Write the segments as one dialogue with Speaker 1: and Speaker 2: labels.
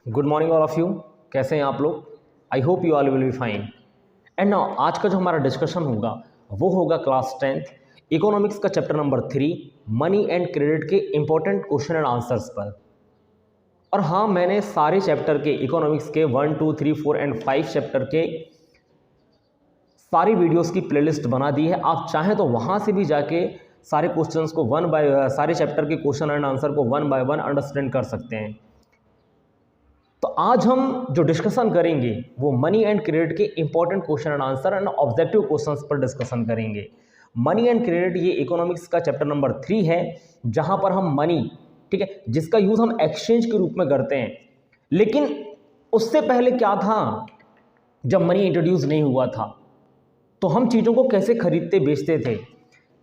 Speaker 1: Good morning all of you. कैसे हैं आप लोग? I hope you all will be fine. And now आज का जो हमारा डिस्कशन होगा वो होगा क्लास 10th इकोनॉमिक्स का chapter number 3 money and credit के इंपॉर्टेंट क्वेश्चन एंड आंसर्स पर। और हाँ, मैंने सारे चैप्टर के इकोनॉमिक्स के 1, 2, 3, 4 एंड 5 चैप्टर के सारी वीडियोस की प्लेलिस्ट बना दी है। आप चाहें तो वहाँ से भी जाके सारे क्वेश्चंस को सारे चैप्टर के क्वेश्चन एंड आंसर को 1 by 1 अंडरस्टैंड कर सकते हैं। तो आज हम जो डिस्कशन करेंगे वो मनी एंड क्रेडिट के important question and answer and objective questions पर डिस्कशन करेंगे। मनी एंड क्रेडिट ये इकोनॉमिक्स का चैप्टर नंबर 3 है, जहां पर हम मनी, ठीक है, जिसका यूज हम एक्सचेंज के रूप में करते हैं। लेकिन उससे पहले क्या था, जब मनी इंट्रोड्यूस नहीं हुआ था तो हम चीज़ों को कैसे खरीदते बेचते थे।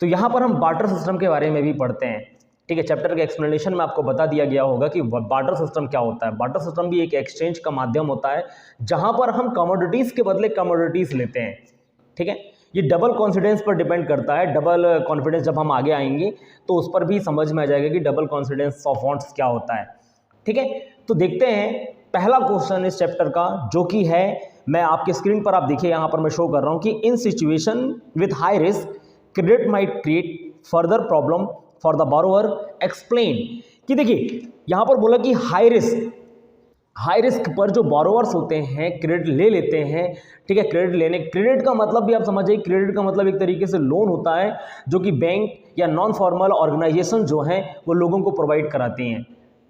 Speaker 1: तो यहाँ पर हम बार्टर सिस्टम के बारे में भी पढ़ते हैं। ठीक है, चैप्टर के एक्सप्लेनेशन में आपको बता दिया गया होगा कि बार्टर सिस्टम क्या होता है। बार्टर सिस्टम भी एक एक्सचेंज का माध्यम होता है जहां पर हम कमोडिटीज के बदले कमोडिटीज लेते हैं। ठीक है, ये डबल कॉन्फिडेंस पर डिपेंड करता है। डबल कॉन्फिडेंस जब हम आगे आएंगे तो उस पर भी समझ में आ जाएगा कि डबल कॉन्फिडेंस ऑफ वांट्स क्या होता है। ठीक है, तो देखते हैं पहला क्वेश्चन इस चैप्टर का, जो कि है, मैं आपके स्क्रीन पर, आप देखिए यहाँ पर मैं शो कर रहा हूँ कि in situation with high risk credit might create further problem for the borrower, explain. कि देखिए यहां पर बोला कि हाई रिस्क पर जो बोरोवर्स होते हैं क्रेडिट ले लेते हैं। ठीक है, क्रेडिट का मतलब भी आप समझिए, क्रेडिट का मतलब एक तरीके से लोन होता है जो कि बैंक या नॉन फॉर्मल ऑर्गेनाइजेशन जो हैं वो लोगों को प्रोवाइड कराती हैं।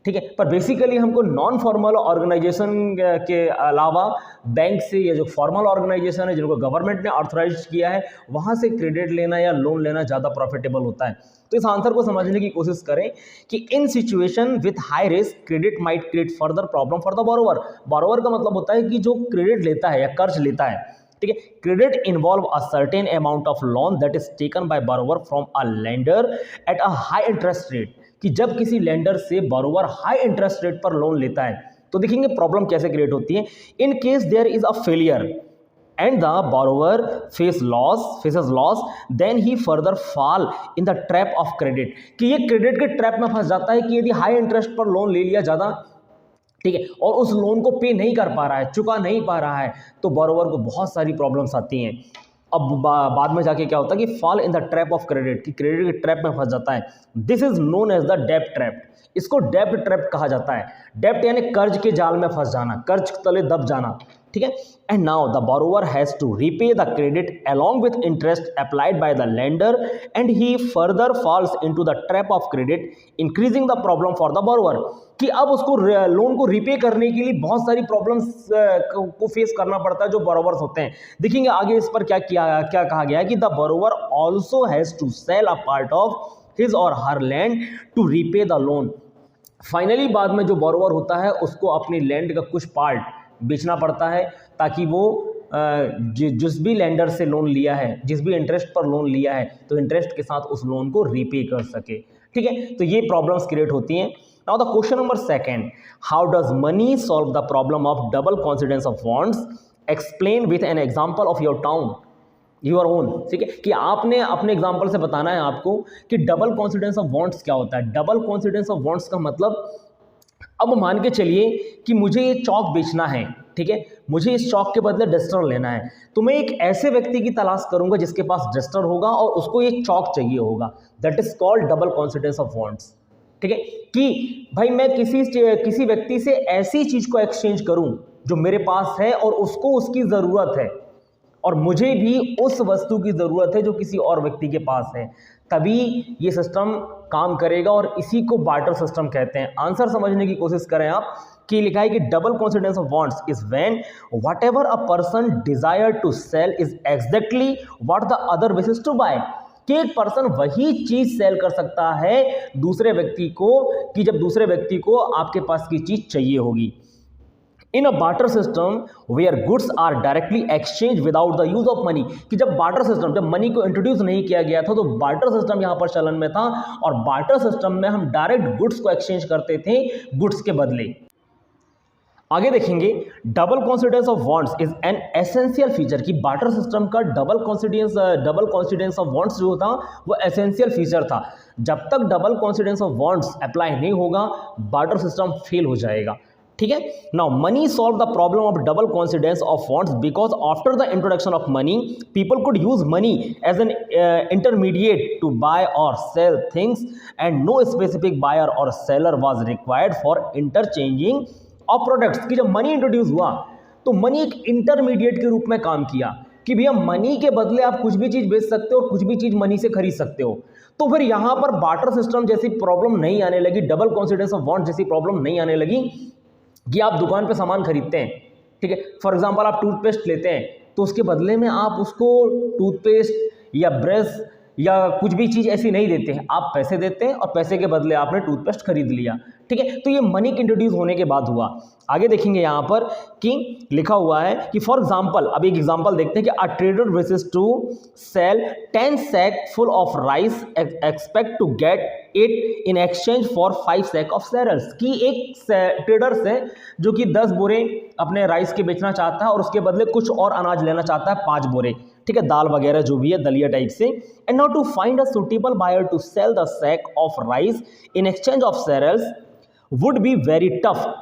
Speaker 1: ठीक है, पर बेसिकली हमको नॉन फॉर्मल ऑर्गेनाइजेशन के अलावा बैंक से, या जो फॉर्मल ऑर्गेनाइजेशन है जिनको गवर्नमेंट ने ऑथराइज किया है, वहाँ से क्रेडिट लेना या लोन लेना ज़्यादा प्रॉफिटेबल होता है। तो इस आंसर को समझने की कोशिश करें कि in situation with high risk credit might create further problem for the borrower. Borrower का मतलब होता है कि जो क्रेडिट लेता है या कर्ज लेता है। ठीक है, credit involve a certain amount of loan that is taken by borrower from a lender at a high interest rate. कि जब किसी लेंडर से बोरोवर हाई इंटरेस्ट रेट पर लोन लेता है तो देखेंगे प्रॉब्लम कैसे क्रिएट होती है। In case there is a failure and the borrower faces loss, then he further fall in the trap of credit। कि ये क्रेडिट के ट्रैप में फंस जाता है कि यदि हाई इंटरेस्ट पर लोन ले लिया ज़्यादा, ठीक है, और उस लोन को पे नहीं कर पा रहा है, चुका नहीं पा रहा है, तो बोरोवर को बहुत सारी प्रॉब्लम्स आती हैं। अब बाद में जाके क्या होता है कि fall in the trap of credit, कि क्रेडिट के ट्रैप में फंस जाता है। This is known as the डेब्ट ट्रैप। इसको डेब्ट ट्रैप कहा जाता है। डेब्ट यानी कर्ज के जाल में फंस जाना, कर्ज तले दब जाना। ठीक है, and now the borrower has to repay the credit along with interest applied by the lender and he further falls into the trap of credit, increasing the problem for the borrower. कि अब उसको loan को repay करने के लिए बहुत सारी problems को फेस करना पड़ता है जो बोरोवर्स होते हैं। देखेंगे आगे इस पर क्या कहा गया है कि the borrower also has to sell a part of his or her land to repay the loan. Finally बाद में जो बोरोवर होता है उसको अपनी लैंड का कुछ पार्ट बेचना पड़ता है ताकि वो जिस भी लेंडर से लोन लिया है, जिस भी इंटरेस्ट पर लोन लिया है, तो इंटरेस्ट के साथ उस लोन को रीपे कर सके। ठीक है, तो ये प्रॉब्लम्स क्रिएट होती हैं। Now the question number 2, how does money solve the problem of double coincidence of wants, explain with an example of your town your own. ठीक है, कि आपने अपने एग्जांपल से बताना है आपको कि डबल कॉन्सिडेंस ऑफ वांट्स क्या होता है। डबल कॉन्सिडेंस ऑफ वांट्स का मतलब, अब मान के चलिए कि मुझे ये चौक बेचना है, ठीक है, मुझे इस चौक के बदले डस्टर लेना है, तो मैं एक ऐसे व्यक्ति की तलाश करूंगा जिसके पास डस्टर होगा और उसको ये चौक चाहिए होगा। That is called double coincidence of wants. ठीक है, कि भाई मैं किसी व्यक्ति से ऐसी चीज को एक्सचेंज करूं जो मेरे पास है और उसको उसकी जरूरत है, और मुझे भी उस वस्तु की जरूरत है जो किसी और व्यक्ति के पास है, तभी ये सिस्टम काम करेगा, और इसी को बार्टर सिस्टम कहते हैं। आंसर समझने की कोशिश करें आप, कि लिखा है कि double coincidence of wants is when whatever a person desire to sell is exactly what the other wishes to buy. कि एक पर्सन वही चीज सेल कर सकता है दूसरे व्यक्ति को, कि जब दूसरे व्यक्ति को आपके पास की चीज चाहिए होगी। In a barter system where goods are directly exchange without the use of money. कि जब बार्टर सिस्टम, जब मनी को इंट्रोड्यूस नहीं किया गया था तो बार्टर सिस्टम यहां पर चलन में था, और बार्टर सिस्टम में हम डायरेक्ट गुड्स को एक्सचेंज करते थे गुड्स के बदले। आगे देखेंगे, double coincidence of wants is an essential feature. की बार्टर सिस्टम का डबल कॉन्सिडेंस ऑफ वांट्स जो था वो एसेंशियल फीचर था। जब तक double coincidence of wants apply नहीं होगा बार्टर सिस्टम फेल हो जाएगा। ठीक है। Now money solve the problem of double coincidence of funds because after the introduction of money people could use money as an intermediate to buy और sell things and no specific buyer और seller was required for interchanging of products. कि जब money introduce हुआ तो money एक intermediate के रूप में काम किया कि भैया मनी के बदले आप कुछ भी चीज़ बेच सकते हो और कुछ भी चीज़ मनी से खरीद सकते हो। तो फिर यहाँ पर बार्टर सिस्टम जैसी प्रॉब्लम नहीं आने लगी, डबल कॉन्सिडेंस ऑफ वांट जैसी प्रॉब्लम नहीं आने लगी कि आप दुकान पे सामान खरीदते हैं, ठीक है। फॉर एग्जांपल आप टूथपेस्ट लेते हैं तो उसके बदले में आप उसको टूथपेस्ट या ब्रश या कुछ भी चीज़ ऐसी नहीं देते हैं, आप पैसे देते हैं और पैसे के बदले आपने टूथपेस्ट खरीद लिया, ठीक है। तो ये मनी के इंट्रोड्यूस होने के बाद हुआ। आगे देखेंगे यहाँ पर कि लिखा हुआ है कि फॉर एग्जांपल, अब एक एग्जांपल देखते हैं कि a trader wishes to sell 10 sack full of rice expect to get it in exchange for 5 sack of cereals. कि एक ट्रेडर से जो कि 10 बोरे अपने राइस के बेचना चाहता है और उसके बदले कुछ और अनाज लेना चाहता है 5 बोरे, ठीक है, दाल वगैरह जो भी है दलिया टाइप से। And now to find a suitable buyer to sell the sack of rice in exchange of cereals would be very tough.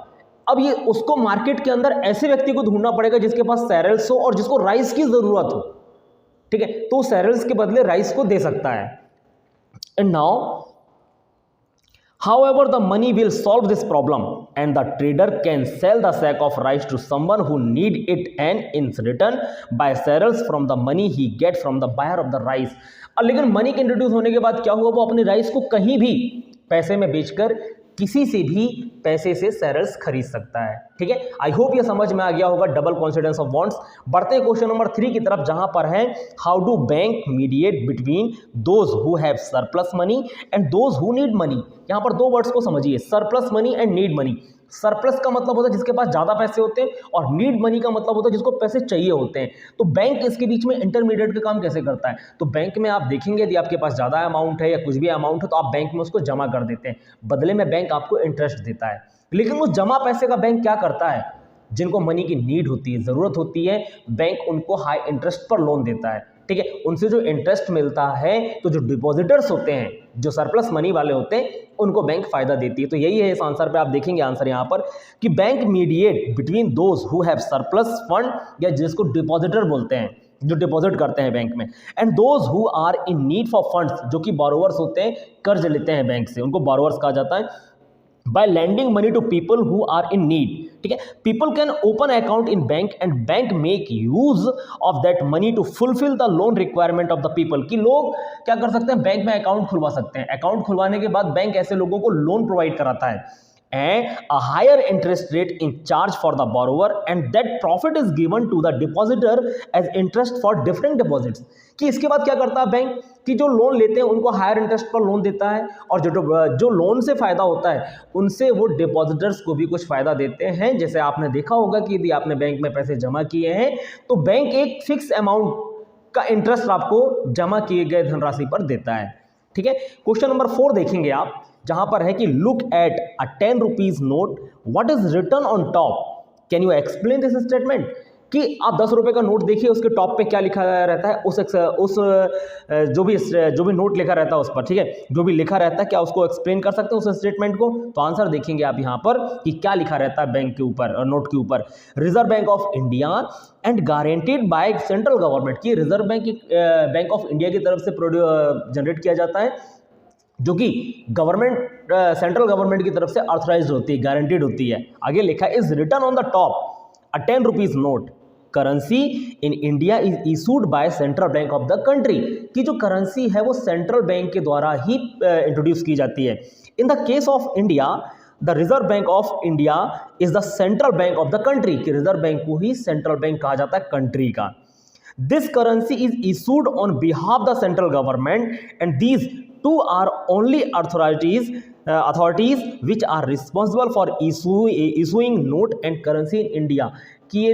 Speaker 1: अब ये उसको मार्केट के अंदर ऐसे व्यक्ति को ढूंढना पड़ेगा जिसके पास सेरल्स हो और जिसको राइस की जरूरत हो, ठीक है, तो सेरल्स के बदले राइस को दे सकता है। And now however the money will solve this problem and the trader can sell the sack of rice to someone who need it and in return buy cereals from the money he get from the buyer of the rice। लेकिन money के introduce होने के बाद क्या हुआ, वो अपने rice को कहीं भी पैसे में बेचकर किसी से भी पैसे से सेरल्स खरीद सकता है, ठीक है। आई होप ये समझ में आ गया होगा डबल कॉन्सिडेंस ऑफ वांट्स। बढ़ते हैं क्वेश्चन नंबर 3 की तरफ, जहां पर है how do bank mediate between those who have surplus money and those who need money. यहां पर दो वर्ड्स को समझिए, surplus money and need money. Surplus का मतलब होता है जिसके पास ज़्यादा पैसे होते हैं और नीड मनी का मतलब होता है जिसको पैसे चाहिए होते हैं। तो बैंक इसके बीच में इंटरमीडिएट का काम कैसे करता है, तो बैंक में आप देखेंगे यदि आपके पास ज़्यादा अमाउंट है या कुछ भी अमाउंट है तो आप बैंक में उसको जमा कर देते हैं, बदले में बैंक आपको इंटरेस्ट देता है। लेकिन उस जमा पैसे का बैंक क्या करता है, जिनको मनी की नीड होती है, ज़रूरत होती है, बैंक उनको हाई इंटरेस्ट पर लोन देता है, ठीक है। उनसे जो इंटरेस्ट मिलता है तो जो डिपॉजिटर्स होते हैं, जो सरप्लस मनी वाले होते हैं, उनको बैंक फायदा देती है। तो यही है इस आंसर पे, आप देखेंगे आंसर यहाँ पर कि bank mediate between those who have surplus fund, या जिसको डिपॉजिटर बोलते हैं, जो डिपॉजिट करते हैं बैंक में, and those who are in need for funds, जो कि बोरोवर्स होते हैं, कर्ज लेते हैं बैंक से, उनको बोरोवर्स कहा जाता है। by lending money to people who are in need, ठीक है। people can open account in bank and bank make use of that money to fulfill the loan requirement of the people। कि लोग क्या कर सकते हैं, बैंक में account खुलवा सकते हैं। अकाउंट खुलवाने के बाद बैंक ऐसे लोगों को लोन प्रोवाइड कराता है and a higher interest rate in charge for the borrower and that profit is given to the depositor as interest for different deposits। कि इसके बाद क्या करता है बैंक, कि जो लोन लेते हैं उनको हायर इंटरेस्ट पर लोन देता है और जो लोन से फ़ायदा होता है उनसे वो डिपॉजिटर्स को भी कुछ फ़ायदा देते हैं। जैसे आपने देखा होगा कि यदि आपने बैंक में पैसे जमा किए हैं तो बैंक एक फिक्स अमाउंट का इंटरेस्ट आपको जमा किए गए धनराशि पर देता है, ठीक है। क्वेश्चन नंबर 4 देखेंगे आप, जहां पर है कि look at a 10 rupees note, what is written on top, can you explain this statement. कि आप 10 रुपए का नोट देखिए, उसके टॉप पे क्या लिखा रहता है, उस जो भी नोट लिखा रहता है उस पर, ठीक है, जो भी लिखा रहता है, क्या उसको एक्सप्लेन कर सकते हैं उस स्टेटमेंट को। तो आंसर देखेंगे आप यहाँ पर कि क्या लिखा रहता है बैंक के ऊपर, नोट के ऊपर, reserve bank of India and guaranteed by central government. की रिजर्व बैंक ऑफ इंडिया की तरफ से जनरेट किया जाता है, जो कि गवर्नमेंट सेंट्रल गवर्नमेंट की तरफ से ऑथराइज्ड होती है, गारंटीड होती है। आगे लिखा है is written on the top a 10 rupees note, currency in India is issued by central bank of the country. की जो करेंसी है वो सेंट्रल बैंक के द्वारा ही इंट्रोड्यूस की जाती है। In the case of India the reserve bank of India is the central bank of the country. कि रिजर्व बैंक को ही सेंट्रल बैंक कहा जाता है कंट्री का। This currency is issued on behalf the central government and these two are only authorities which are responsible for issuing note and currency in India। कि ये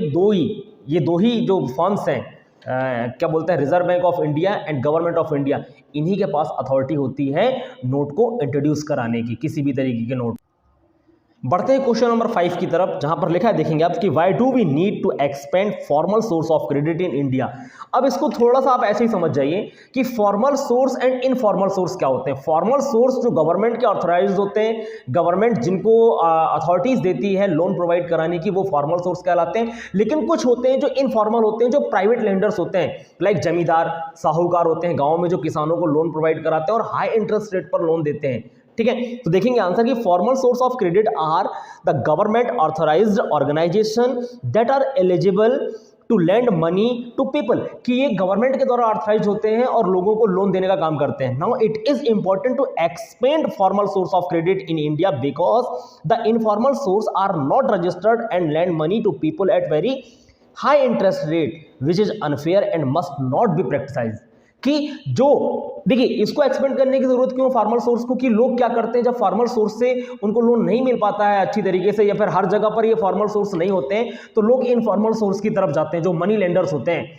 Speaker 1: दो ही जो फर्म्स हैं, क्या बोलते हैं, reserve bank of India and government of India, इन्हीं के पास अथॉरिटी होती है नोट को इंट्रोड्यूस कराने की, किसी भी तरीके के नोट। बढ़ते हैं क्वेश्चन नंबर 5 की तरफ, जहां पर लिखा है, देखेंगे आप कि why do we need to expand formal source of credit in India. अब इसको थोड़ा सा आप ऐसे ही समझ जाइए कि formal source and informal source क्या होते हैं। फॉर्मल सोर्स जो गवर्नमेंट के ऑथराइज होते हैं, गवर्नमेंट जिनको अथॉरिटीज देती है लोन प्रोवाइड कराने की, वो फॉर्मल सोर्स कहलाते हैं। लेकिन कुछ होते हैं जो इनफॉर्मल होते हैं, जो प्राइवेट लेंडर्स होते हैं, लाइक जमींदार, साहूकार होते हैं गाँव में, जो किसानों को लोन प्रोवाइड कराते हैं और हाई इंटरेस्ट रेट पर लोन देते हैं। ठीक है, तो देखेंगे आंसर की formal source of credit are the government authorized organisation that are eligible to lend money to people, कि ये गवर्नमेंट के द्वारा ऑथराइज होते हैं और लोगों को लोन देने का काम करते हैं। Now it is important to expand formal source of credit in India because the informal source are not registered and lend money to people at very high interest rate which is unfair and must not be practicised. कि जो देखिए, इसको expand करने की जरूरत क्यों formal source को, कि लोग क्या करते हैं जब फॉर्मल सोर्स से उनको लोन नहीं मिल पाता है अच्छी तरीके से, या फिर हर जगह पर ये फॉर्मल सोर्स नहीं होते हैं, तो लोग इनफॉर्मल सोर्स की तरफ जाते हैं, जो मनी लेंडर्स होते हैं।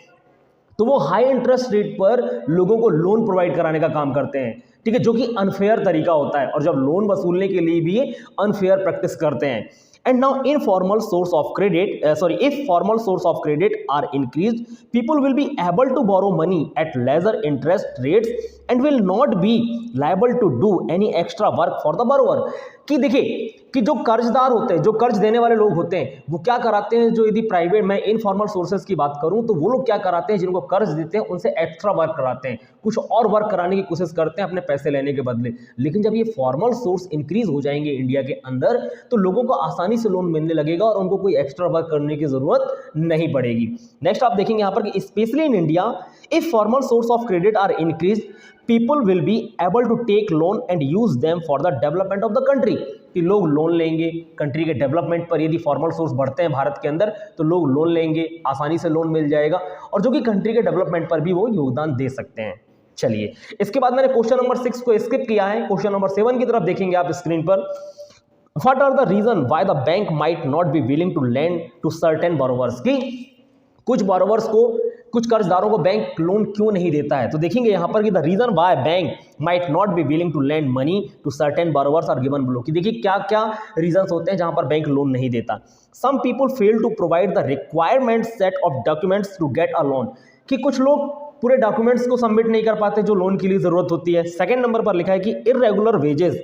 Speaker 1: तो वो हाई इंटरेस्ट रेट पर लोगों को लोन प्रोवाइड कराने का काम करते हैं, ठीक है, जो कि अनफेयर तरीका होता है, और जब लोन वसूलने के लिए भी ये अनफेयर प्रैक्टिस करते हैं। And now informal source of credit, if formal source of credit are increased, people will be able to borrow money at lesser interest rates and will not be liable to do any extra work for the borrower। कि देखिए कि जो कर्जदार होते हैं, जो कर्ज देने वाले लोग होते हैं, वो क्या कराते हैं, जो यदि प्राइवेट, मैं इनफॉर्मल सोर्सेज की बात करूं तो वो लोग क्या कराते हैं, जिनको कर्ज देते हैं उनसे एक्स्ट्रा वर्क कराते हैं, कुछ और वर्क कराने की कोशिश करते हैं अपने पैसे लेने के बदले। लेकिन जब ये फॉर्मल सोर्स इंक्रीज हो जाएंगे इंडिया के अंदर, तो लोगों को आसानी से लोन मिलने लगेगा और उनको कोई एक्स्ट्रा वर्क करने की जरूरत नहीं पड़ेगी। नेक्स्ट आप देखेंगे यहाँ पर कि specially in India if formal source of credit are increase, people will be able to take loan and use them for the development of the country। कि लोग लोन लेंगे कंट्री के डेवलपमेंट पर, यदि फॉर्मल सोर्स बढ़ते हैं भारत के अंदर तो लोग लोन लेंगे, आसानी से लोन मिल जाएगा, और जो कि कंट्री के डेवलपमेंट पर भी वो योगदान दे सकते हैं। चलिए, इसके बाद मैंने क्वेश्चन नंबर 6 को स्किप किया है, क्वेश्चन नंबर 7 की तरफ देखेंगे आप स्क्रीन पर। What are the reason why the bank might not be willing to lend to certain borrowers? कि कुछ borrowers को, कुछ कर्जदारों को बैंक लोन क्यों नहीं देता है। तो देखेंगे यहाँ पर कि the reason why bank might not be willing to lend money to certain borrowers are given below. कि देखिए क्या क्या रीजंस होते हैं जहाँ पर बैंक लोन नहीं देता। Some people fail to provide the requirement set of documents to get a loan. कि कुछ लोग पूरे डॉक्यूमेंट्स को सबमिट नहीं कर पाते जो लोन के लिए जरूरत होती है। सेकेंड नंबर पर लिखा है कि irregular wages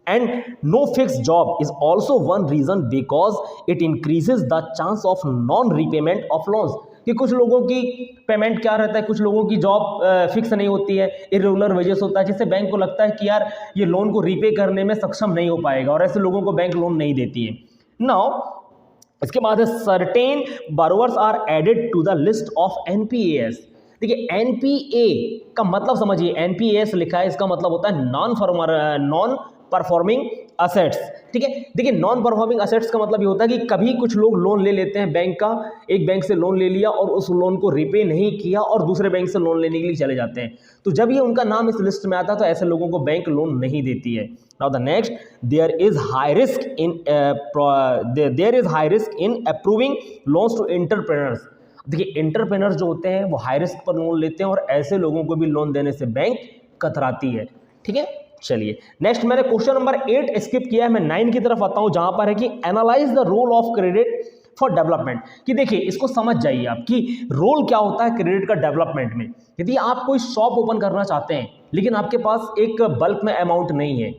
Speaker 1: and no fixed job is also one reason because it increases the chance of non repayment of loans। कि कुछ लोगों की पेमेंट क्या रहता है, कुछ लोगों की जॉब फिक्स नहीं होती है, इरेगुलर वेजेस होता है, जिससे बैंक को लगता है कि यार ये लोन को रीपे करने में सक्षम नहीं हो पाएगा, और ऐसे लोगों को बैंक लोन नहीं देती है। नाउ इसके बाद है certain borrowers are added to the list of NPAs। देखिए NPA का मतलब समझिए, NPAs लिखा है, इसका मतलब होता है नॉन परफॉर्मिंग असेट्स। ठीक है, देखिए नॉन परफॉर्मिंग असेट्स का मतलब ये होता है कि कभी कुछ लोग लोन ले लेते हैं बैंक का, एक बैंक से लोन ले लिया और उस लोन को रिपे नहीं किया और दूसरे बैंक से लोन लेने के लिए चले जाते हैं। तो जब ये उनका नाम इस लिस्ट में आता है तो ऐसे लोगों को बैंक लोन नहीं देती है। Now the next, there is high risk in approving loans to entrepreneurs. देखिए एंटरप्रेन्योर्स जो होते हैं वो हाई रिस्क पर लोन लेते हैं और ऐसे लोगों को भी लोन देने से बैंक कतराती है। ठीक है, चलिए नेक्स्ट, मैंने क्वेश्चन नंबर 8 स्किप किया है, मैं 9 की तरफ आता हूं, जहां पर है कि analyse the role of credit for development. कि देखिए इसको समझ जाइए आप कि रोल क्या होता है क्रेडिट का डेवलपमेंट में। यदि आप कोई शॉप ओपन करना चाहते हैं लेकिन आपके पास एक बल्क में अमाउंट नहीं है,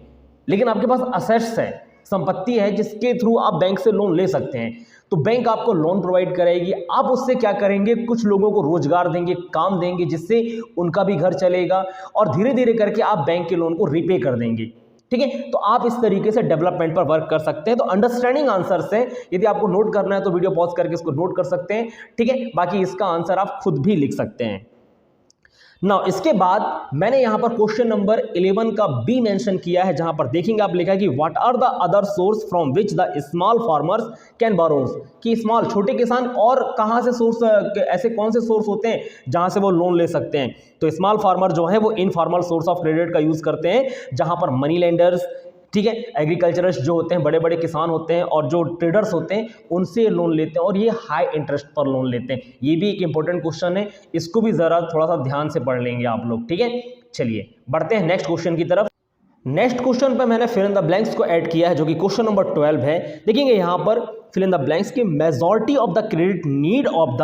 Speaker 1: लेकिन आपके पास असेट्स है, संपत्ति है जिसके थ्रू आप बैंक से लोन ले सकते हैं, तो बैंक आपको लोन प्रोवाइड करेगी। आप उससे क्या करेंगे, कुछ लोगों को रोजगार देंगे, काम देंगे, जिससे उनका भी घर चलेगा और धीरे धीरे करके आप बैंक के लोन को रिपे कर देंगे। ठीक है, तो आप इस तरीके से डेवलपमेंट पर वर्क कर सकते हैं। तो अंडरस्टैंडिंग आंसर से यदि आपको नोट करना है तो वीडियो पॉज करके इसको नोट कर सकते हैं। ठीक है, बाकी इसका आंसर आप खुद भी लिख सकते हैं। नाउ इसके बाद मैंने यहां पर क्वेश्चन नंबर 11 का बी मेंशन किया है, जहां पर देखेंगे आप लिखा है कि what are the other source from which the small farmers can borrows. कि स्मॉल छोटे किसान और कहां से सोर्स, ऐसे कौन से सोर्स होते हैं जहां से वो लोन ले सकते हैं। तो स्मॉल फार्मर जो है वो इनफॉर्मल सोर्स ऑफ क्रेडिट का यूज करते हैं, जहां पर मनी लेंडर्स, ठीक है, एग्रीकल्चरिस्ट जो होते हैं, बड़े बड़े किसान होते हैं और जो ट्रेडर्स होते हैं उनसे लोन लेते हैं और ये हाई इंटरेस्ट पर लोन लेते हैं। ये भी एक इंपॉर्टेंट क्वेश्चन है, इसको भी ज़रा थोड़ा सा ध्यान से पढ़ लेंगे आप लोग। ठीक है, चलिए बढ़ते हैं नेक्स्ट क्वेश्चन की तरफ। नेक्स्ट क्वेश्चन पे मैंने फिल इन द ब्लैंक्स को ऐड किया है, जो कि क्वेश्चन नंबर 12 है। देखेंगे यहां पर फिल इन द ब्लैंक्स की majority of the credit need of the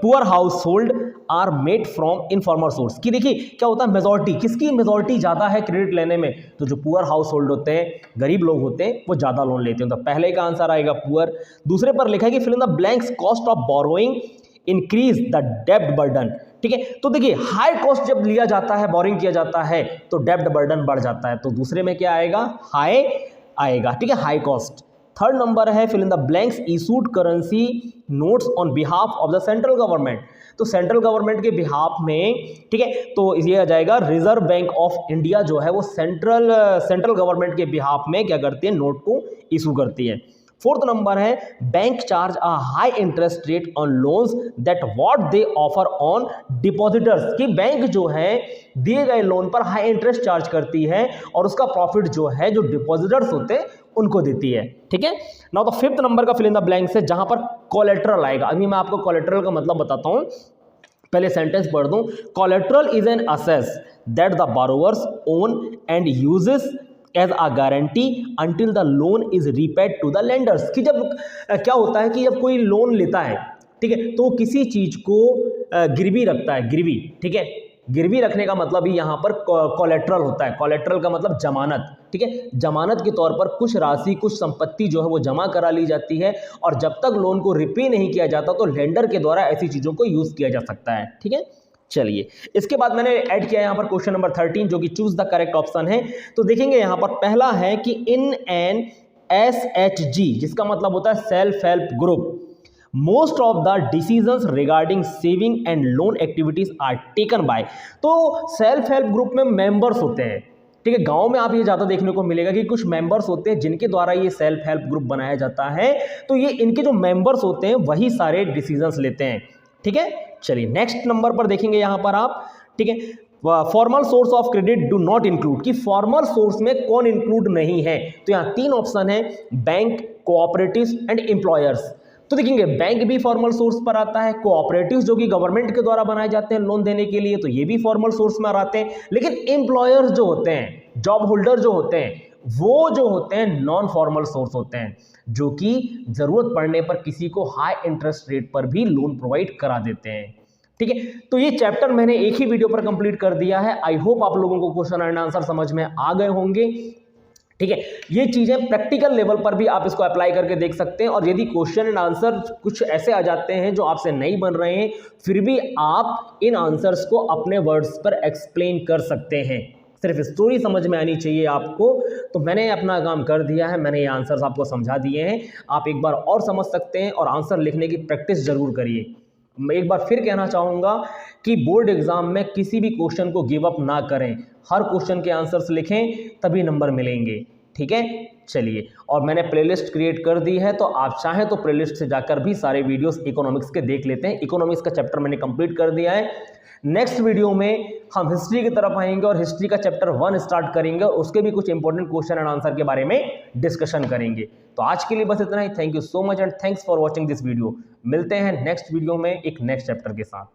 Speaker 1: poor household are made from informal source. कि देखिए क्या होता है, मेजॉरिटी, किसकी मेजॉरिटी ज्यादा है क्रेडिट लेने में, तो जो पुअर हाउस होल्ड होते हैं, गरीब लोग होते हैं, वो ज्यादा लोन लेते हैं। तो पहले का आंसर आएगा पुअर। दूसरे पर लिखा है कि fill in the blanks cost of borrowing increase the डेब्ट बर्डन। ठीक है, तो देखिए हाई कॉस्ट जब लिया जाता है, बोरिंग किया जाता है, तो डेब्ट बर्डन बढ़ जाता है। तो दूसरे में क्या आएगा, हाई आएगा। ठीक है, हाई कॉस्ट। थर्ड नंबर है fill in the blanks issued currency notes on behalf of the central government. तो सेंट्रल गवर्नमेंट के बिहाफ में, ठीक है, तो ये आ जाएगा रिजर्व बैंक ऑफ इंडिया जो है वो सेंट्रल गवर्नमेंट के बिहाफ में क्या करती है, नोट को इशू करती है। फोर्थ नंबर है bank charge a high interest rate on loans that what they offer on depositors. कि बैंक जो है दिए गए लोन पर हाई इंटरेस्ट चार्ज करती है और उसका प्रॉफिट जो है जो डिपॉजिटर्स होते हैं उनको देती है। ठीक है, नाउ तो फिफ्थ नंबर का फिल इन द ब्लैंक्स है, जहां पर कोलेट्रल आएगा। अभी मैं आपको कोलेट्रल का मतलब बताता हूं, पहले सेंटेंस पढ़ दूं। Collateral is an asset that the borrowers own and uses as a guarantee until the loan is repaid to the lenders. कि जब क्या होता है कि जब कोई लोन लेता है, ठीक है, तो किसी चीज को गिरवी रखता है, गिरवी। ठीक है, गिरवी रखने का मतलब ही यहां पर कोलेट्रल होता है। कोलेट्रल का मतलब जमानत। ठीक है, जमानत के तौर पर कुछ राशि, कुछ संपत्ति जो है वो जमा करा ली जाती है, और जब तक लोन को रिपे नहीं किया जाता तो लेंडर के द्वारा ऐसी चीजों को यूज किया जा सकता है। ठीक है, चलिए इसके बाद मैंने ऐड किया यहां पर क्वेश्चन नंबर 13, जो कि चूज द करेक्ट ऑप्शन है। तो देखेंगे यहां पर पहला है कि इन एन SHG, जिसका मतलब होता है self help group, most of the decisions regarding saving and loan activities are taken by. तो सेल्फ हेल्प ग्रुप में मेंबर्स होते हैं। ठीक है, गांव में आप ये ज्यादा देखने को मिलेगा कि कुछ मेंबर्स होते हैं जिनके द्वारा ये सेल्फ हेल्प ग्रुप बनाया जाता है। तो ये इनके जो मेंबर्स होते हैं वही सारे डिसीजंस लेते हैं। ठीक है, चलिए नेक्स्ट नंबर पर देखेंगे यहां पर आप। ठीक है, formal source of credit do not include. कि फॉर्मल सोर्स में कौन इंक्लूड नहीं है, तो यहां तीन ऑप्शन है, बैंक, कोऑपरेटिव्स एंड एम्प्लॉयर्स। तो देखेंगे बैंक भी फॉर्मल सोर्स पर आता है, कोऑपरेटिव्स जो कि गवर्नमेंट के द्वारा बनाए जाते हैं लोन देने के लिए, तो ये भी फॉर्मल सोर्स में आते हैं। लेकिन एम्प्लॉयर्स जो होते हैं, जॉब होल्डर जो होते हैं, वो जो होते हैं नॉन फॉर्मल सोर्स होते हैं, जो कि जरूरत पड़ने पर किसी को हाई इंटरेस्ट रेट पर भी लोन प्रोवाइड करा देते हैं। ठीक है, तो ये चैप्टर मैंने एक ही वीडियो पर कंप्लीट कर दिया है। आई होप आप लोगों को क्वेश्चन एंड आंसर समझ में आ गए होंगे। ठीक है, ये चीजें प्रैक्टिकल लेवल पर भी आप इसको अप्लाई करके देख सकते हैं, और यदि क्वेश्चन एंड आंसर कुछ ऐसे आ जाते हैं जो आपसे नहीं बन रहे हैं, फिर भी आप इन आंसर्स को अपने वर्ड्स पर एक्सप्लेन कर सकते हैं। सिर्फ स्टोरी समझ में आनी चाहिए आपको। तो मैंने अपना काम कर दिया है, मैंने ये आंसर्स आपको समझा दिए हैं। आप एक बार और समझ सकते हैं, और आंसर लिखने की प्रैक्टिस जरूर करिए। मैं एक बार फिर कहना चाहूँगा कि बोर्ड एग्जाम में किसी भी क्वेश्चन को गिव अप ना करें, हर क्वेश्चन के आंसर्स लिखें, तभी नंबर मिलेंगे। ठीक है, चलिए, और मैंने प्लेलिस्ट क्रिएट कर दी है, तो आप चाहें तो प्लेलिस्ट से जाकर भी सारे वीडियोस इकोनॉमिक्स के देख लेते हैं। इकोनॉमिक्स का चैप्टर मैंने कंप्लीट कर दिया है। नेक्स्ट वीडियो में हम हिस्ट्री की तरफ आएंगे और हिस्ट्री का चैप्टर 1 स्टार्ट करेंगे, और उसके भी कुछ इंपॉर्टेंट क्वेश्चन एंड आंसर के बारे में डिस्कशन करेंगे। तो आज के लिए बस इतना ही। Thank you so much and thanks for watching this video. मिलते हैं नेक्स्ट वीडियो में एक नेक्स्ट चैप्टर के साथ।